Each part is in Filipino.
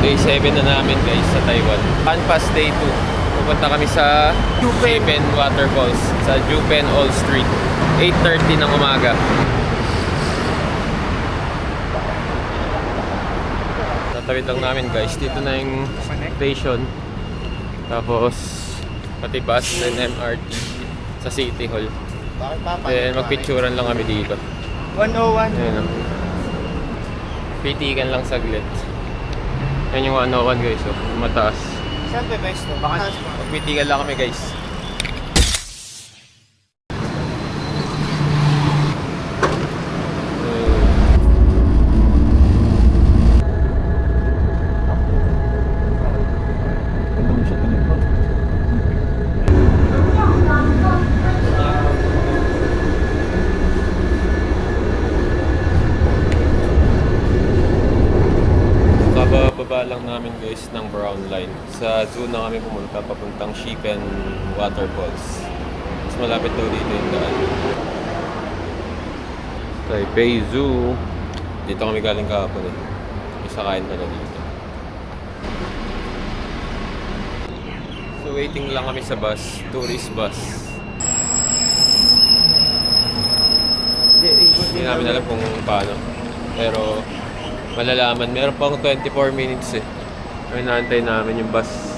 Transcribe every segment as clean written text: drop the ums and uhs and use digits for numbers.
Day 7 na namin guys sa Taiwan. Past day 2. Pupunta kami sa Jupen Waterfalls sa Jupen All Street. 8:30 ng umaga. Tatawid lang namin guys. Dito na yung station. Tapos pati bus and MRT sa City Hall. Then magpicturean lang kami dito. 101. Ayan o. Pitikan lang saglit. Yan yung 101 guys, oh. Mataas. Saan ba best to? Baka Magpitikan lang kami guys. Baba lang namin guys ng Brown Line. Sa zoo na kami pumunta papuntang Shipen Waterfalls. Mas malapit daw dito yung daan. Taipei Zoo. Dito kami galing kahapon eh. Isa kain pala dito. So waiting lang kami sa bus. Tourist bus. Hindi namin alam kung paano. Pero malalaman. Meron pang 24 minutes eh. May naantay namin yung bus.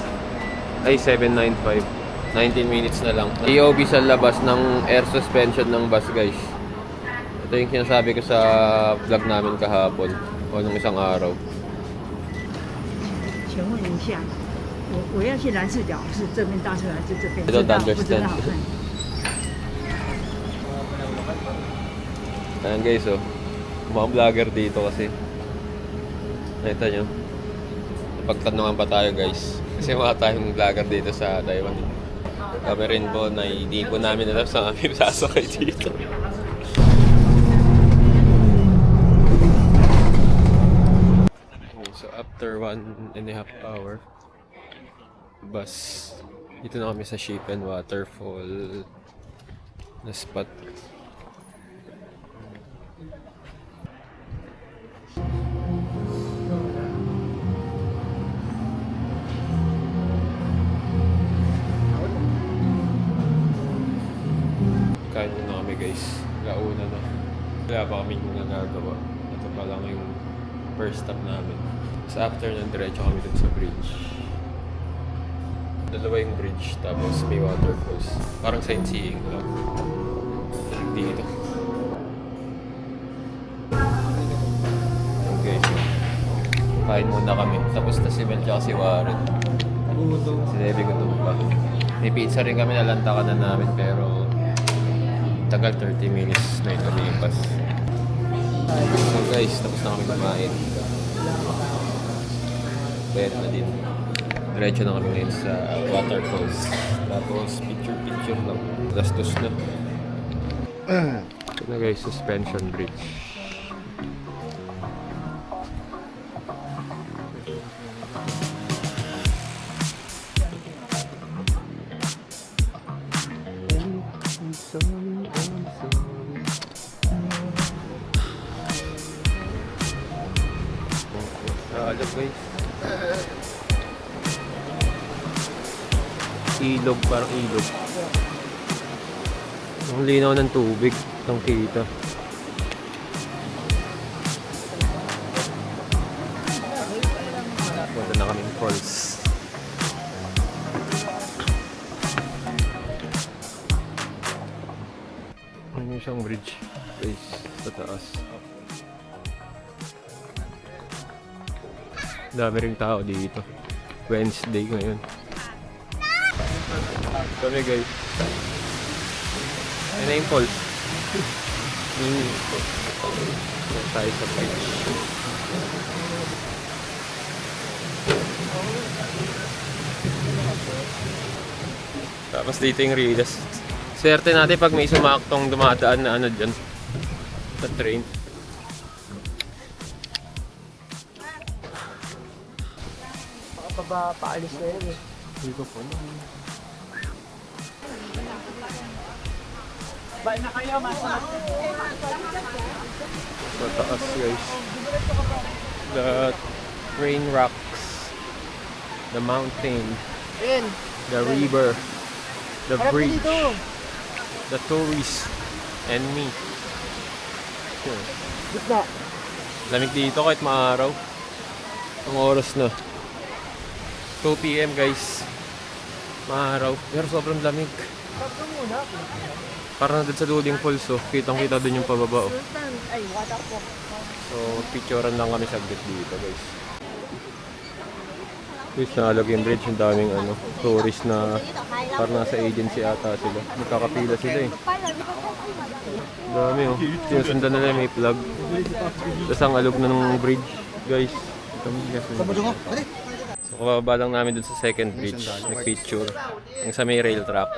Ay, 795. 19 minutes na lang. EOB sa labas ng air suspension ng bus guys. Ito yung sinasabi ko sa vlog namin kahapon. O nung isang araw. 请问一下，我要去蓝视角，是这边搭车还是这边？ I don't understand. Ayan guys oh. Mga vlogger dito kasi. Nakita nyo? Napagtanungan pa tayo guys. Kasi mga tayong vlogger dito sa Taiwan. Kami rin po na hindi po namin alam saan kami sasakay dito. Okay, so after 1.5 hour bus, dito na kami sa Shipen Waterfall na spot. Kain na kami guys. Launa na. Wala pa kami yung nagagawa. Ito pa lang yung first stop namin. Sa after ng diretso kami dun sa bridge. Dalawa yung bridge tapos may waterfalls. Parang sightseeing lang. Dito. Okay. Kain muna kami. Tapos na si Mel tsaka si Warren. Si Debbie gutom pa. May pizza rin kami, nalantakan na namin pero tagal 30 minutes na ito lumipas. So guys, tapos na kami kumain. Bayad na din. Diretso na kami ngayon sa waterfalls. Tapos picture lang. Gastos na. Ito na guys, suspension bridge. Alam guys. Ilog, parang ilog. Ang linaw ng tubig. Ang kita. Punta na kaming falls. Ano yung isang bridge? Guys, sa taas. Dami ring tao dito. Wednesday ngayon. Kami guys. Ano yung falls? Tayo sa bridge. Tapos dito yung Ridas. Swerte natin pag may sumaktong dumadaan na ano dyan. Sa train. paalis na yun eh. Hindi ko po. Bye na kayo, masarap. Mataas guys. The train rocks. the mountain, Ayun. the river, the Harap ka bridge, dito. the tourists, and me. Gitna. Lamig dito kahit maaraw. Ang oras na 2 PM guys. Maaraw. Pero sobrang lamig. Stop ka muna. Parang na dun sa Duding Falls oh. Kitang kita dun yung pababa oh. Sultan, ay, water po. So picturean lang kami saglit dito guys. Guys, naalog yung bridge. Ang daming tourist na parang nasa agency ata sila. Magkakapila sila eh. Dami oh. Sinusundan nila may plug. Tapos ang alog na ng bridge guys. So kababa lang namin dun sa second bridge. Nag-picture. Yung sa may rail track.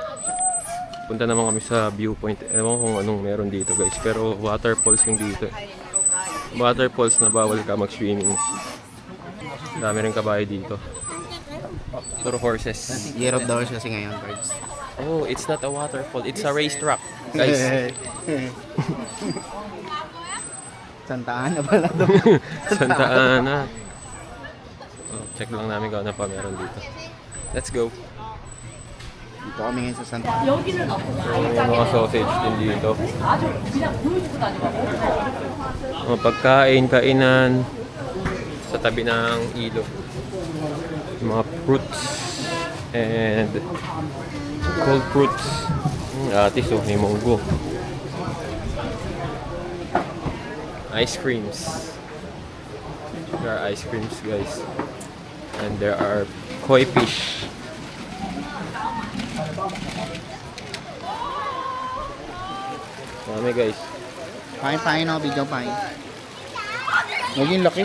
Punta naman kami sa viewpoint. Ewan ko kung anong meron dito guys. Pero waterfalls yung dito. Waterfalls na bawal ka mag-swimming. Dami rin kabayo dito. Puro horses. Year of the horse kasi ngayon, birds. Oh, it's not a waterfall. It's a racetrack. Guys. Santa Ana pala doon. Santa Ana. Oh, check lang namin kung ano pa meron dito. Let's go. Dito kami ngayon sa Santa So, may mga sausage din dito. Mga pagkain, kainan. Sa tabi ng ilog. Mga fruits. And cold fruits. Atis oh, may munggo. Ice creams. There are ice creams guys. And there are koi fish. Dami guys. Pain ako, video pain. Naging laki.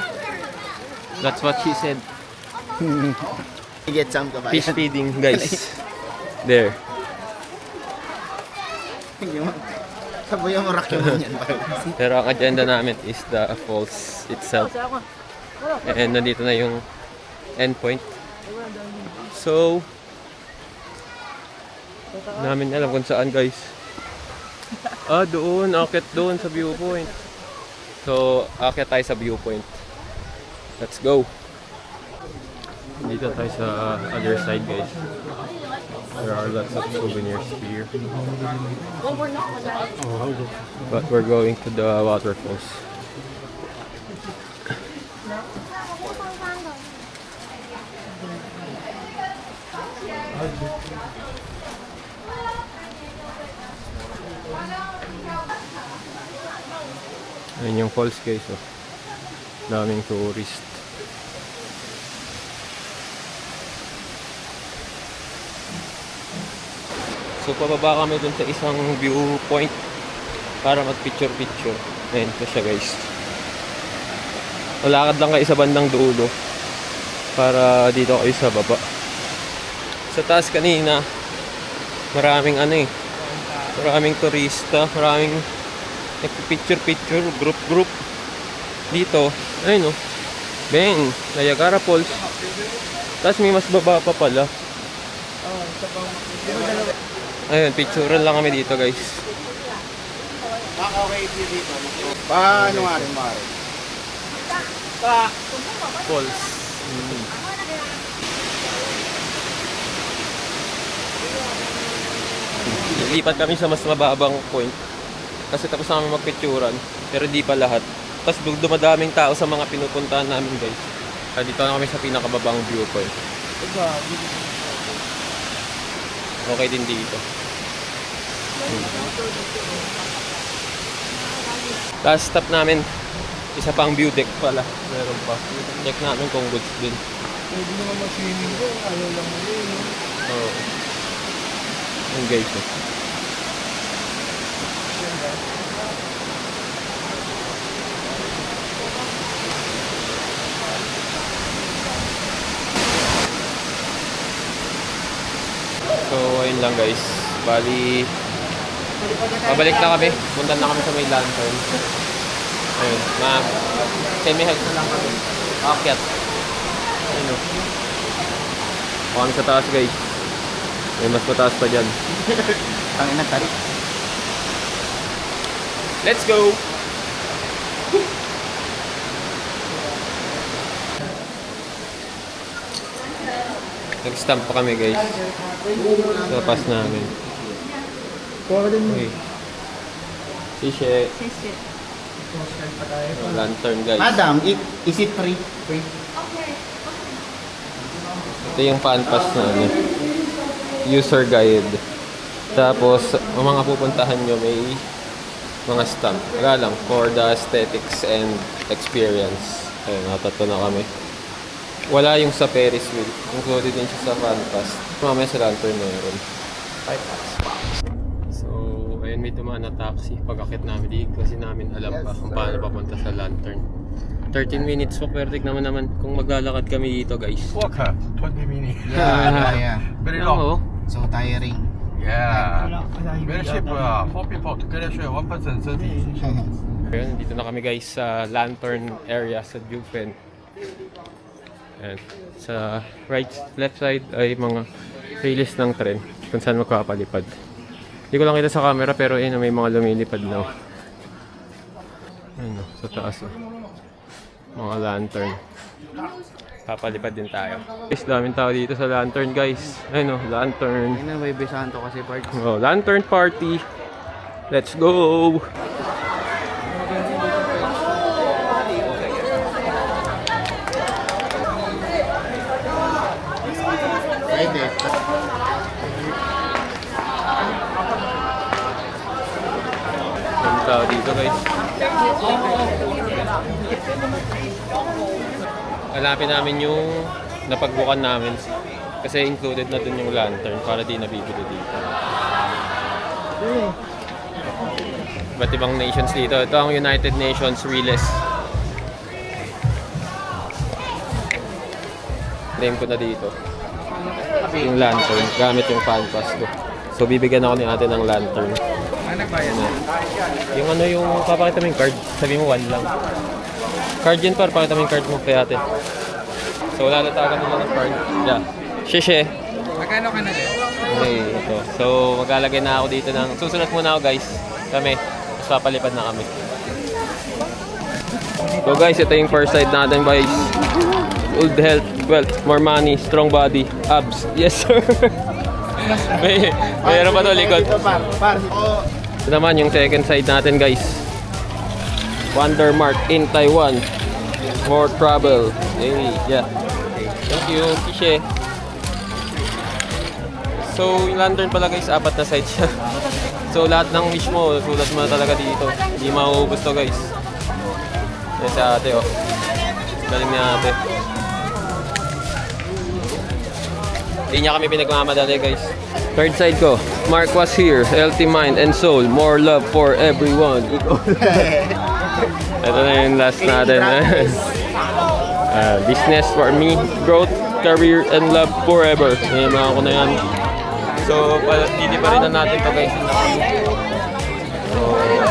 That's what she said. Get some ka ba? Fish feeding guys. There. Saboy yung rack yung yan. Pero ang agenda namin is the falls itself. And nandito na yung endpoint. So, namin alam kung saan guys. Doon. Akit doon sa viewpoint. So, akit tayo sa viewpoint. Let's go. Dito tayo sa other side guys. There are lots of souvenirs here. But we're going to the waterfalls. Ayun yung falls guys oh. Daming tourist. So pababa kami dun sa isang viewpoint para mag-picture-picture. Ayun po siya guys. Lalakad lang kayo sa bandang dulo para dito kayo sa baba. Sa taas kanina, maraming maraming turista, maraming nagpipicture-picture, group-group. Dito, ayun oh. Bang, Niagara Falls. Tapos may mas baba pa pala. Ayun, picturean lang kami dito guys. Okay dito. Paano nga rin mare? Falls. Lipat kami sa mas mababang point. Kasi tapos na kami magpicturan. Pero di pa lahat. Tapos dumadaming tao sa mga pinupuntahan namin guys. Kaya dito na kami sa pinakababang viewpoint. Okay din dito. Last stop namin, isa pang view deck pala. Meron pa. Check namin kung goods din. Pwede naman mag-swimming ko. Ayaw lang mo yun. Oo. Yung guys eh. So, ayun lang guys. Bali, pabalik na kami. Punta na kami sa may lantern. Ayun, semi-hike na lang kami. Akyat. Ayun o. Kami sa taas guys. May mas mataas pa dyan. Tangin na tarik. Let's go! Nag-stamp pa kami guys. Sa pass namin. Okay. Sishe. 谢谢。 Lantern guys. Madam, is it free? Free? Ito yung fan pass na ano, user guide. Tapos, ang mga pupuntahan nyo may mga stamp. Wala lang, for the aesthetics and experience. Ayun, natato na kami. Wala yung sa Ferris wheel. Included din siya sa fan pass. Mamaya sa lantern meron. 5 bucks. So, ayun may tumaan na taxi. Pag-akit namin, di kasi namin alam pa kung paano papunta sa lantern. 13 minutes walk, pero tignan mo naman kung maglalakad kami dito guys. Walk 20 minutes. Yeah. Very Alam mo, long. So tiring. Yeah. Very cheap. 4 people together share 1 person 30. ayun, dito na kami guys sa lantern area sa Jufen. And sa left side ay mga release ng tren kung saan magkakapalipad. Hindi ko lang kita sa camera pero ayun, may mga lumilipad na. Ayun, sa taas. Mga lantern. Papalipad din tayo. Guys, daming tao dito sa lantern guys. Ayun o, lantern. Ayun na, may besanto kasi part. Oh, lantern party. Let's go! Pwede. Daming tao dito guys. Hanapin namin yung napagbukan namin kasi included na dun yung lantern para di nabibili dito. Iba't ibang nations dito. Ito ang United Nations Riles. Name ko na dito. Yung lantern. Gamit yung fan pass ko. So bibigyan ako ni ate ng lantern. Yung ano yung papakita mo yung card. Sabi mo 1 lang. Card yun par, pakita mo yung card mo kay ate. So lalatagan nila ng card. Yeah. Sheshe. Magkano ka na din? Okay, ito. So maglalagay na ako dito ng... Susunod muna ako guys. Kami. Tapos papalipad na kami. So guys, ito yung first side natin guys. Old health, wealth, more money, strong body, abs. Yes sir. Mayroon pa to likod. Ito naman yung second side natin guys. Wondermark in Taiwan. More travel. Hey, yeah. Thank you, Kishe. So, yung lantern pala guys, 4 na side siya. So, lahat ng wish mo, sulat mo na talaga dito. Hindi mauubos to guys. Yan si ate, oh. Galing ni ate. Hindi niya kami pinagmamadali guys. Third side ko, Mark was here, healthy mind and soul, more love for everyone. Ito na yung last natin. Business for me, growth, career, and love forever. Naimahan ko na yan. So, hindi pa rin na natin ito guys. So,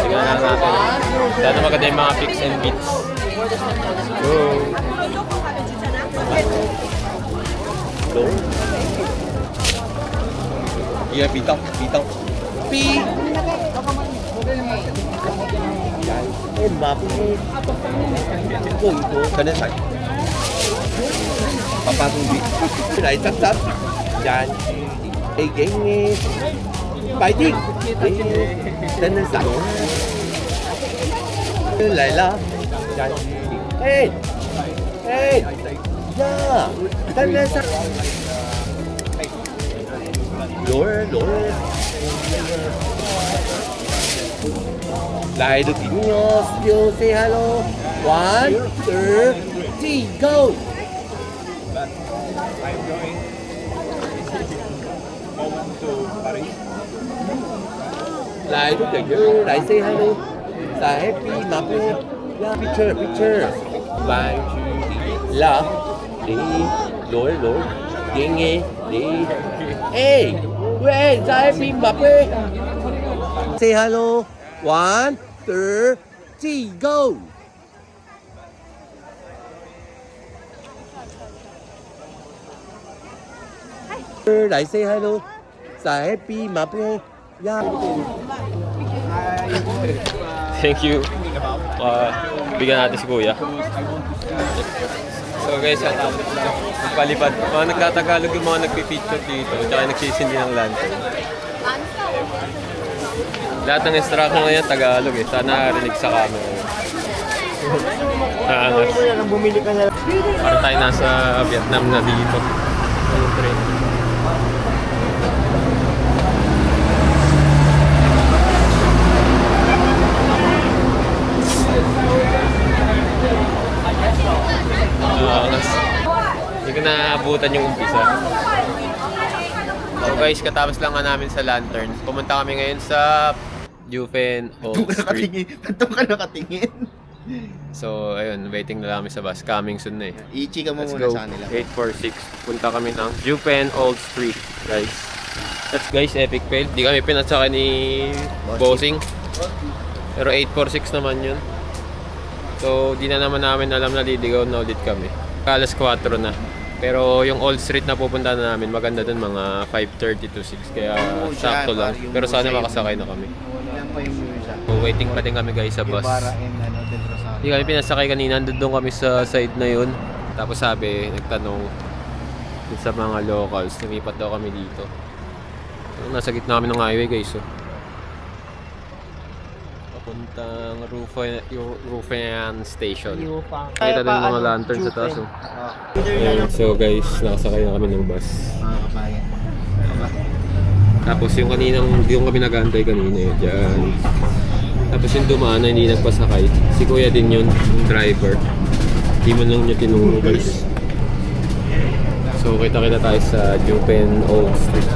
tingnan na natin. Sana maganda yung mga pics and beats. Go! Go! Yeah, bitaw. Pi. Cái này sạch. Papa cũng bị. Cái này chắc chắn. Dạ. Ê cái nghe. Bài đi. Cái này sạch. Cái này là. Dạ. Ê. Ê. Dạ. Cái này sạch. Lỗi. Lại được tiếng still say hello. 1, 2, 3, go. Lại được tiếng lại say hello. Lại happy mà yeah, picture. 1, 2, 3. Đi. Lỗi. Nghe. Đi. Ê. Ê, ra happy mà say hello. 1, 2, 3, go! Lại say hello. Sa happy mà yeah. Thank you. Bigyan natin si Kuya. So guys, palipad. Mga nagtatagalog yung mga nagpipicture dito. Tsaka nagsisindi ng lantern. Lahat ng instruction ngayon Tagalog eh. Sana narinig sa camera. Naangas. Parang tayo nasa Vietnam na dito. Yung train. Naangas. Hindi ko naabutan yung umpisa. So guys, katapos lang nga namin sa Lantern. Pumunta kami ngayon sa Juven Old Street. Doon ka nakatingin. So, ayun, waiting na lang kami sa bus. Coming soon na eh. Ichi ka mo Let's muna go. sa kanila. 846. Punta kami ng Juven Old Street, guys. That's guys, epic fail. Di kami pinatsaka ni Bossing. Pero 846 naman yun. So, di na naman namin alam na liligaw na ulit kami. Alas 4 na. Pero yung Old Street na pupunta na namin, maganda dun mga 5:30 to 6. Kaya sakto lang. Pero sana makasakay na kami. Yan pa yung musa. So, waiting pa din kami guys sa bus. Ibarra and Del Rosario. Hindi kami pinasakay kanina, doon kami sa side na yun. Tapos sabi, nagtanong sa mga locals, lumipat daw kami dito. So, nasa gitna kami ng highway guys. So. Papuntang Rufan Station. Kita din mga lantern sa taas. Oh. Ayan, so guys, nakasakay na kami ng bus. Kabayan. Tapos yung kaninang, yung kami nag-aantay kanina eh, dyan. Tapos yung dumaan na hindi nagpasakay, si kuya din yun, yung driver. Hindi man lang niya tinuro guys. So kita-kita tayo sa Juven Old Street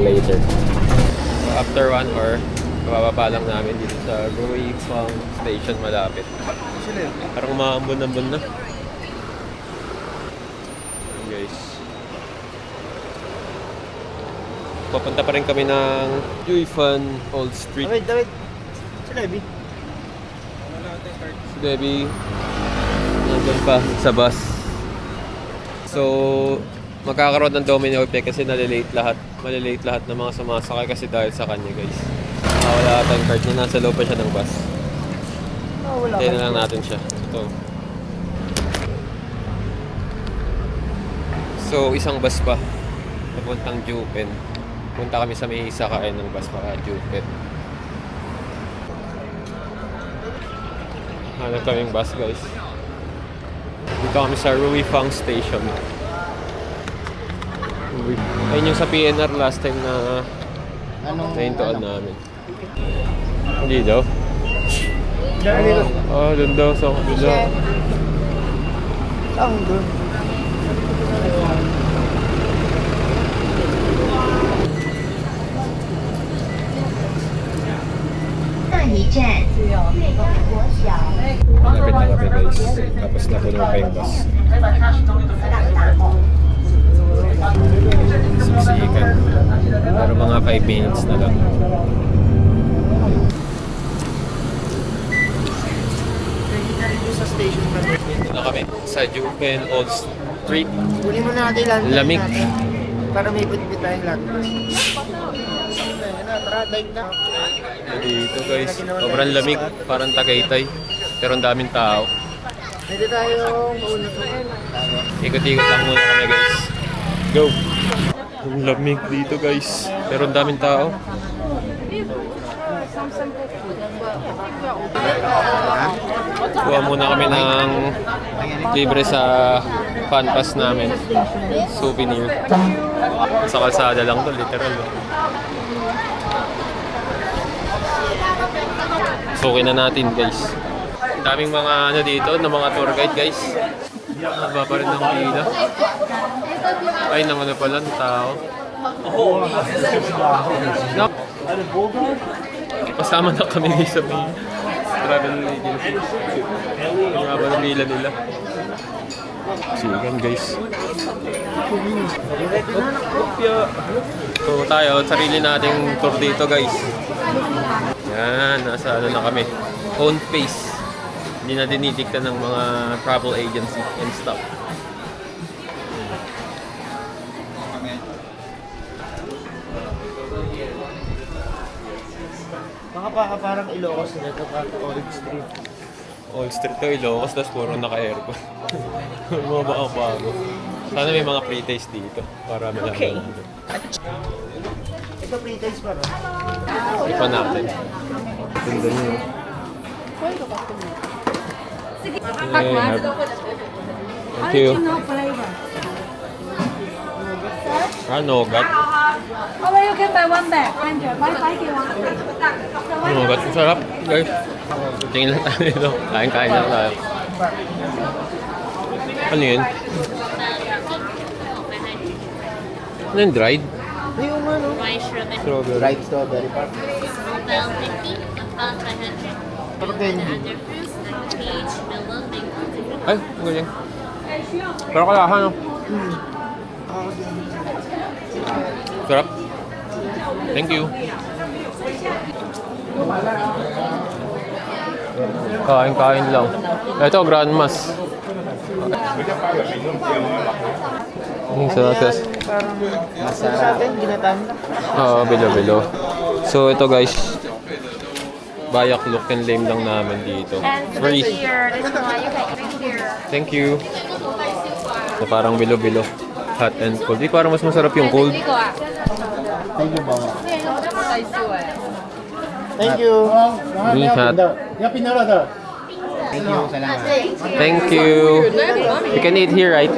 later. So, after 1 hour, bababa lang namin dito sa Rui Fang Station malapit. Parang umaambon-ambon na. Ayan, guys. Papunta pa rin kami ng Juifan Old Street. David. Si Levi. Si Debbie nandun pa sa bus. So, magkakaroon ng domino effect kasi nalilate lahat. Malilate lahat ng mga sumasakay kasi dahil sa kanya guys. Wala tayong card na nasa loob pa siya ng bus. Hintayin na lang natin siya. Ito. So, isang bus pa. Papuntang Juven. Punta kami sa may sakay ng bus para Juven. Hanap kaming bus guys. Dito kami sa Rui Fang Station. Ayun yung sa PNR last time na nahintuan namin. Hindi daw. Oh, doon daw. So, doon daw. Doon. Malapit na kami guys. Tapos napuno pa yung bus. Siksikan. Pero mga 5 minutes na lang. Sa station pa. Dito na kami sa Juven Old Street. Kunin mo na natin lang. Lamig. Para may putipit tayong lahat. Tara, dive na. Dito guys. Sobrang lamig. Parang Tagaytay. Pero ang daming tao. Pwede tayo mauna po. Ikot-ikot lang muna kami guys. Go! Ang lamig dito guys. Pero ang daming tao. Kuha muna kami ng libre sa fan pass namin. Souvenir. Sa kalsada lang to, literal. Sukin na natin guys. Daming mga ano dito, ng mga tour guide guys. Naba pa rin ng pila. Ay, nang ano pala, ng tao. No. Kasama na kami sa may travel agency. Yung haba ng pila nila. Sigan guys. So tayo, sarili nating tour dito guys. Yan, nasa ano na kami. Own pace. Hindi na dinidikta ng mga travel agency and stuff. Baka parang Ilocos na ito, parang Orange Street. All street to Ilocos, tapos puro naka-aircon. Mga bago. Sana may mga pre-taste dito para malaman Okay. natin. Ito pre-taste pa, no? Ipan natin. Ganda niyo. Thank you. No flavor. Nougat. Oh, well, you can buy one bag. 100. Buy 5 you Nougat. Ang sarap, guys. Tingin lang tayo dito. Kain lang tayo. Ano yun? Ano yun? Dried? Yung ano? Strawberry. Dried strawberry pa. Small bell 50, about 500. Pero The candy. other fruits like peach, melon, mango. Ay, ang galing. Pero kalahan, no? Sarap. Thank you. Kain lang. Ito, Grandmas. Sarap. Masarap. Sa atin, ginatan. Oo, bilo. So, ito guys. Bayak look and lame lang namin dito. Free. Thank you. So, parang bilo. Hot and cold. Di, parang mas masarap yung cold. Thank you, Bang. Thank you. Ni hot. Thank you, salamat. Thank you. You can eat here, right?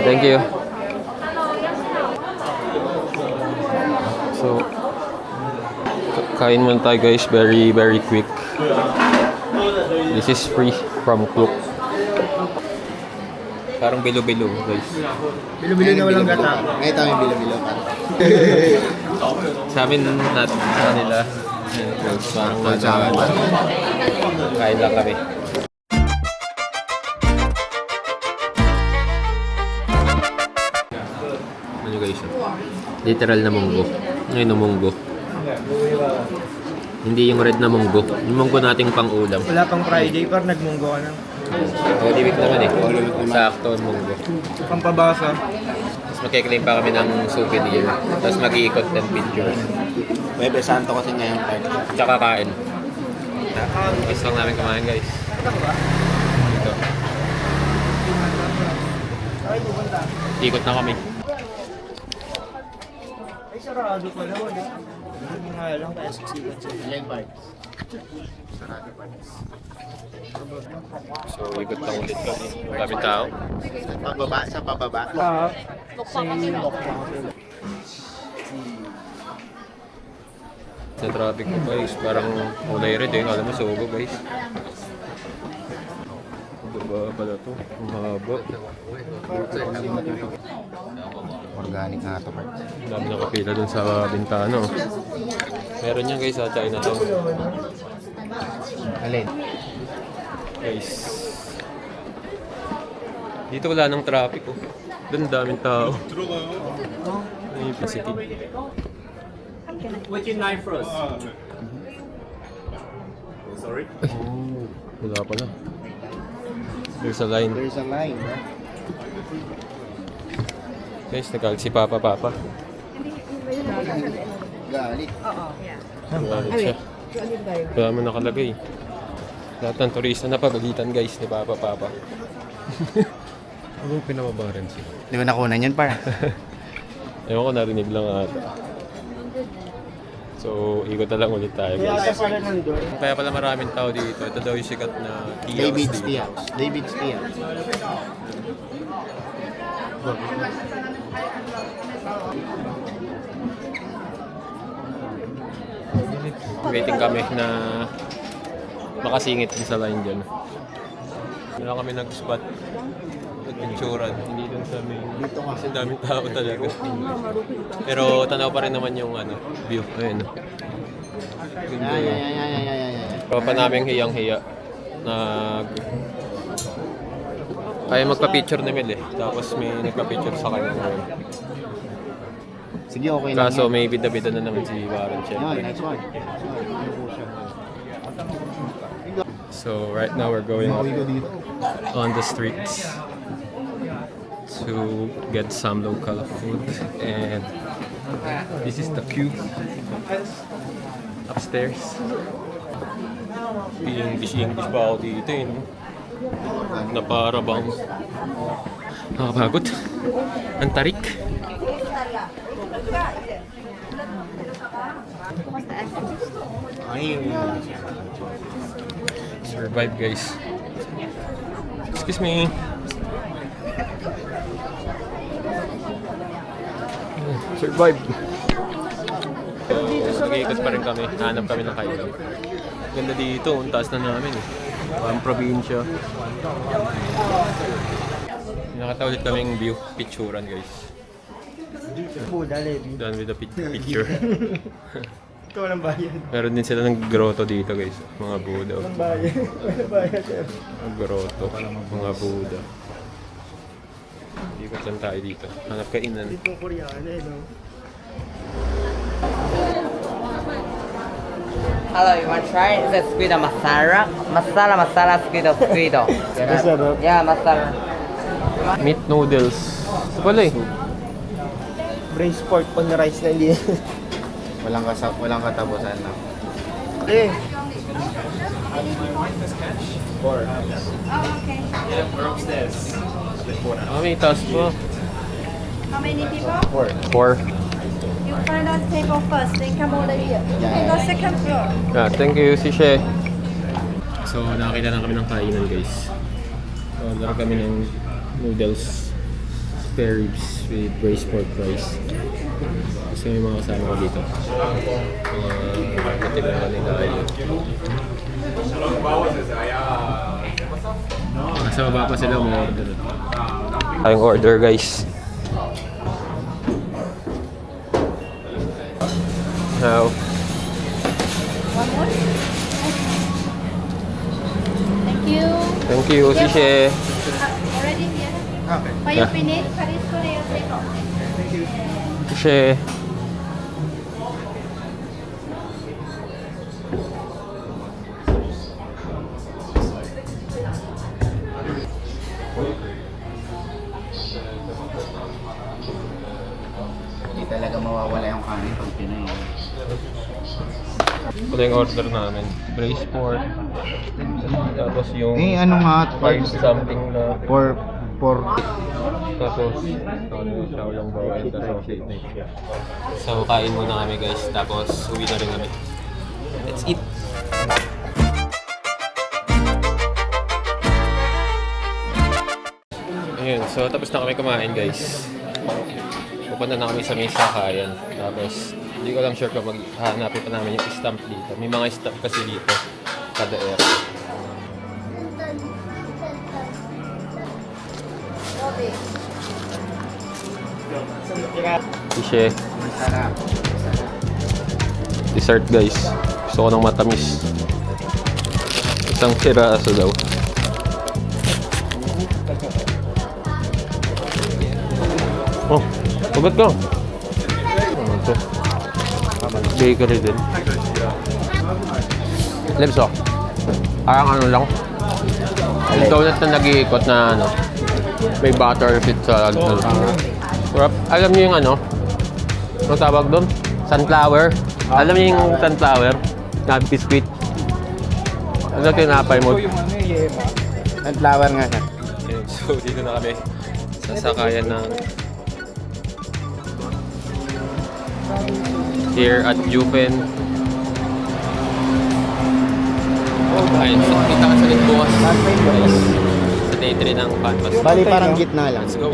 Thank you. So, kain muna tayo guys. Very quick. This is free from Cook. Parang bilo-bilo guys. Bilo-bilo na walang gata. Ngayon tayo yung bilo-bilo pa. Sa amin, sa kanila. Parang kain lang kami. Ano guys? Literal na munggo. Ngayon na munggo. Hindi yung red na munggo. Yung munggo nating pang-ulam. Wala pang Friday, par nagmunggo ka na. Holy Week naman eh. Sakto ang munggo. Pampabasa. Tapos magkiklaim pa kami ng souvenir. Tapos mag-iikot ng pictures. Bebe Santo kasi ngayon, par. Tsaka kain. Gusto lang namin kumain guys. Dito. Ikot na kami. Ay, sarado pala. Wala. Hindi nga lang kaya suksikan siya. Ilang parts? Sarado parts. So, ikot lang ulit kami. Maraming tao. Pababa, sa pababa. Sa traffic ko guys, parang kulay red eh. Alam mo, sugo guys. Baba pala to. Ang haba. Organic nga ito, parts. Dami nakapila dun sa bintana. Oh. Meron yan guys sa Chinatown. Alin? Guys. Dito wala nang traffic oh. Doon daming tao. Ay, City. What's your knife first? Sorry? Oh, wala pala. There's a line. There's a line, bro. Guys, nagalit si Papa. Galit. Nagalit siya. Wala mo nakalagay. Lahat ng turista na pagalitan guys ni Papa. Ano pinababaran siya? Di ba nakunan yan, par? Ewan ko, narinig lang ata. So, ikot na lang ulit tayo guys. Kaya pala maraming tao dito. Ito daw yung sikat na tea house David's dito. Tea House. David's Tea House. Waiting kami na makasingit din sa line dyan. Wala kami nag-spot. Nagpicturan. Hindi dun sa main. Kasi daming tao talaga. Pero tanaw pa rin naman yung view. Ayun. Ganda yun. Tropa namin hiyang-hiya. Kaya magpa-picture ni Mel eh. Tapos may nagpa-picture sa kanya ngayon. Sige, okay lang. Kaso may bida-bida na naman si Warren syempre. Next one. So right now we're going on the streets to get some local food, and this is the queue upstairs. English pa ako dito eh. No? Na para bang nakapagod. Ang tarik. Survive guys. Excuse me. Survive. Nag-iikot pa rin kami. Hanap kami ng kainan. Ganda dito. Ang taas na namin eh. Ang probinsya. Nakita ulit kaming view. Picturean guys. Buda, Levi. Done with the picture. Ikaw walang bayad. Meron din sila ng grotto dito guys. Mga Buddha. Walang bayad. Walang bayad, sir. Mga grotto. Mga Buddha. Ikot lang tayo dito. Hanap kainan. Dito Koreano eh, no? Hello, you want to try the squid masala? Masala squid. Masarap. Yeah, masala. Meat noodles. Ito pala eh. Braised pork on rice na hindi. Walang katapusan na. Eh. May taas po. How many people? 4. You find out table first, then come over here. You can go second floor. Thank you, Sishe. So, nakakita na kami ng kainan, guys. Order kami ng noodles, spare ribs with braised pork rice. Kasi may mga kasama ko dito. Mga matibang nila yun. Nasa baba pa sila order. Tayong order, guys. Now, One more. Thank you. thank you, Sishe. Already here. Okay. For you finish, Paris Korea take off. Sishe. Hindi talaga mawawala yung kanin pag Pinoy. Ito yung order namin. Braised pork. Tapos yung ano nga, 5 something na. for Tapos, ano yung siya lang bawal. Tapos, so, kain muna kami guys. Tapos, uwi na rin kami. Let's eat! Ayun, so tapos na kami kumain guys. Pupunta na kami sa may sakayan. Tapos, hindi ko lang sure kung maghahanapin pa namin yung stamp dito. May mga stamp kasi dito. Kada area. Fishe. Dessert guys. Gusto ko ng matamis. Isang piraso daw. Oh, ugat ka. Ano ito? Bakery din. Lips oh. Parang ano lang. Yung donut na nag-iikot na ano. May butter fit sa ano. Sarap. Alam niyo yung ano? Anong tawag doon? Sunflower. Alam niyo yung sunflower? Na biscuit. Ano tinapay mo? Sunflower nga siya. So, dito na kami. Sasakayan ng here at Jupen. Ayun, kita ka sa bukas. Sa day 3 ng Canvas. Bali parang gitna lang. Let's go.